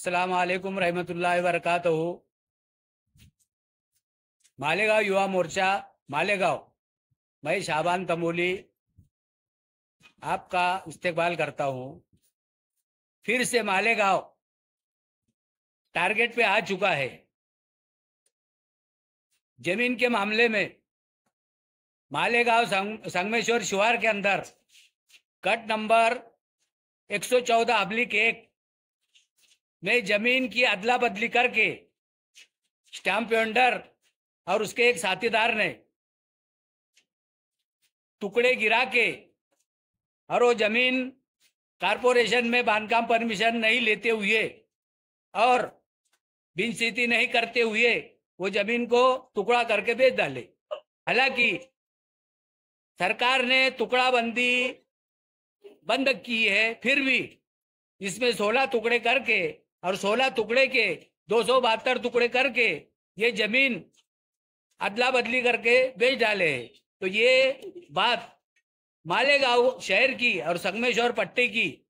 अस्सलाम वालेकुम रहमतुल्लाहि व बरकातहू। मालेगांव युवा मोर्चा मालेगांव, मैं शाबान तमोली आपका इस्तेकबाल करता हूं। फिर से मालेगांव टारगेट पे आ चुका है। जमीन के मामले में मालेगांव संगमेश्वर शिवार के अंदर कट नंबर 114/1 में जमीन की अदला बदली करके स्टैंप वेंडर और उसके एक साथीदार ने टुकड़े गिरा के और वो जमीन कारपोरेशन में बांधकाम परमिशन नहीं लेते हुए और बिन स्थिति नहीं करते हुए वो जमीन को टुकड़ा करके बेच डाले। हालांकि सरकार ने टुकड़ा बंदी बंद की है, फिर भी इसमें 16 टुकड़े करके और 16 टुकड़े के 272 टुकड़े करके ये जमीन अदला बदली करके बेच डाले हैं। तो ये बात मालेगांव शहर की और संगमेश्वर पट्टी की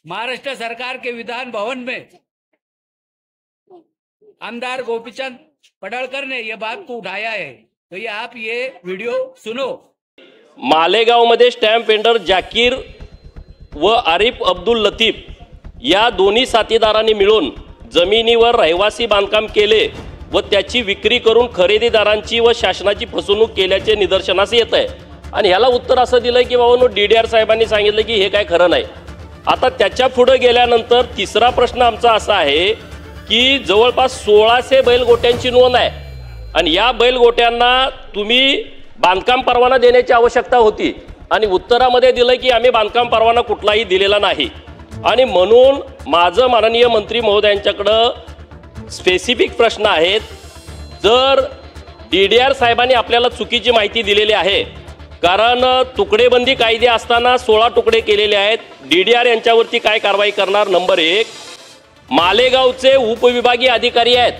महाराष्ट्र सरकार के विधान भवन में आमदार गोपीचंद पडळकर ने यह बात को उठाया है। तो ये आप ये वीडियो सुनो। मालेगांव मध्ये स्टॅम्प वेंडर जाकीर व आरिफ अब्दुल लतीफ या दोन्ही साथीदारांनी मिळून जमिनीवर रहिवासी बांधकाम केले व त्याची विक्री करून खरेदीदारांची व शासनाची फसवणूक केल्याचे निदर्शनास येत आहे। आणि ह्याला उत्तर असं दिलं की बाबांनो DDR साहेबांनी सांगितलं की हे काय खरं नाही। आता त्याच्या पुढे गेल्यानंतर तिसरा प्रश्न आमचा असा आहे की जवळपास 1600 बैलगोट्यांची नोंद आहे आणि या बैलगोट्यांना तुम्ही बांधकाम परवाना देण्याची आवश्यकता होती आणि उत्तरामध्ये दिलं की आम्ही बांधकाम परवाना कुठलाही दिलेला नाही। आणि म्हणून माझं माननीय मंत्री महोदयांच्याकडे स्पेसिफिक प्रश्न आहेत। जर DDR साहेबांनी आपल्याला चुकीची माहिती दिलेली आहे, कारण तुकडेबंदी कायदे असताना 16 तुकडे केलेले आहेत, DDR यांच्यावरती काय कारवाई करणार? नंबर 1, मालेगावचे उपविभागीय अधिकारी आहेत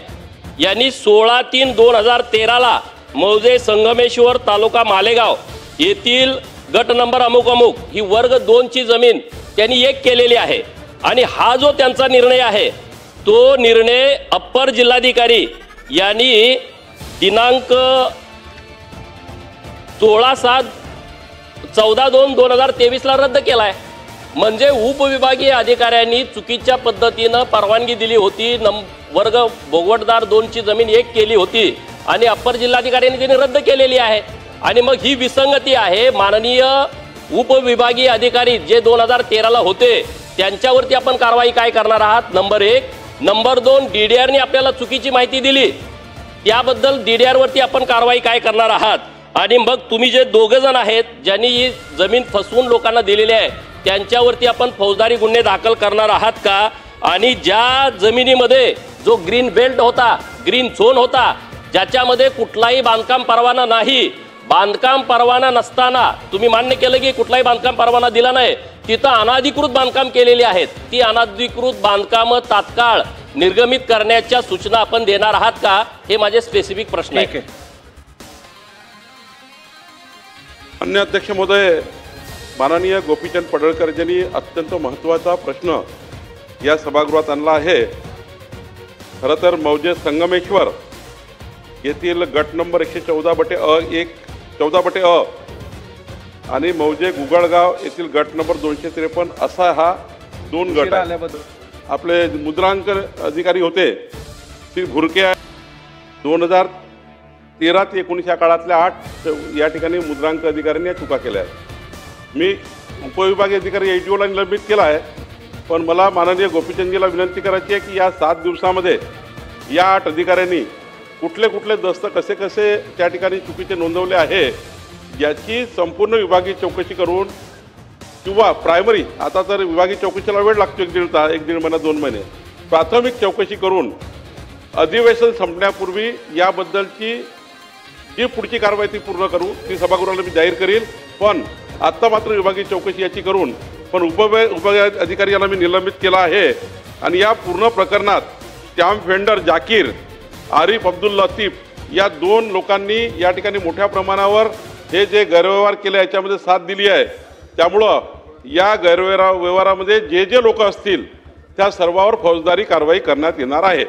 यांनी 16/3/2013 ला मौजे संगमेश्वर तालुका मालेगाव येथील गट नंबर अमुक अमुक ही वर्ग 2 ची जमीन त्यांनी एक केलेली आहे। आणि हा जो त्यांचा निर्णय आहे तो निर्णय अप्पर जिल्हाधिकारी यांनी दिनांक 14/2/2023 ला रद्द केला आहे। म्हणजे उपविभागीय अधिकाऱ्यांनी चुकीच्या पद्धतीने परवानगी दिली होती, वर्ग भोगवटदार 2 ची जमीन एक केली होती आणि अप्पर जिल्हाधिकाऱ्यांनी तिने रद्द केलेली आहे। आणि मग ही विसंगती आहे। माननीय उपविभागीय अधिकारी जे 2013 ला होते त्यांच्यावरती आपण कारवाई काय करणार आहात? नंबर 1। नंबर 2, DDR ने आपल्याला चुकीची माहिती दिली त्याबद्दल DDR वरती आपण कारवाई काय करणार आहात? आणि मग तुम्ही जे दोघे जण आहेत ज्यांनी ही जमीन फसवून लोकांना दिलेली आहे त्यांच्यावरती आपण फौजदारी गुन्हे दाखल करणार आहात का? आणि ज्या जमिनीमध्ये जो ग्रीन बेल्ट होता, ग्रीन झोन होता, ज्याच्यामध्ये कुठलाही बांधकाम परवाना नाही, बांधकाम परवाना नसताना तुम्ही मान्य केलं की कुठलाही बांधकाम परवाना दिला नाही, तिथं अनाधिकृत बांधकाम केलेली आहेत, ती अनाधिकृत बांधकाम तात्काळ निर्गमित करण्याच्या सूचना आपण देणार आहात का? हे माझे स्पेसिफिक प्रश्न आहेत। अन्य अध्यक्ष महोदय, माननीय गोपीचंद पडळकर यांनी अत्यंत महत्त्वाचा प्रश्न या सभागृहात आणला आहे। खरं तर मौजे संगमेश्वर येथील गट नंबर 114/1 आणि मौजे गुगळगाव येथील गट नंबर 253 असा हा 2 गट आहे। आपले मुद्रांक अधिकारी होते श्री भुरके 2013 ते 19 या काळातल्या 8 या ठिकाणी मुद्रांक अधिकाऱ्यांनी या चुका केल्या आहेत। मी उपविभागीय अधिकारी AGOला निलंबित केला आहे, पण मला माननीय गोपीचंदजीला विनंती करायची आहे की या 7 दिवसामध्ये या 8 अधिकाऱ्यांनी कुठले कुठले दस्त कसे कसे त्या ठिकाणी चुकीचे नोंदवले आहे याची संपूर्ण विभागीय चौकशी करून, किंवा प्रायमरी, आता तर विभागीय चौकशीला वेळ लागतो 1.5 महिना 2 महिने, प्राथमिक चौकशी करून अधिवेशन संपण्यापूर्वी याबद्दलची जी पुढची कारवाई ती पूर्ण करू, ती सभागृहाला मी जाहीर करील। पण आत्ता मात्र विभागीय चौकशी याची करून पण उपविभागीय अधिकारी यांना मी निलंबित केला आहे। आणि या पूर्ण प्रकरणात स्टॅम्प वेंडर जाकीर, आरिफ अब्दुल लतीफ या 2 लोकांनी या ठिकाणी मोठ्या प्रमाणावर हे जे गैरव्यवहार केले याच्यामध्ये साथ दिली आहे। त्यामुळं या गैरव्यवहारामध्ये जे लोक असतील त्या सर्वांवर फौजदारी कारवाई करण्यात येणार आहे.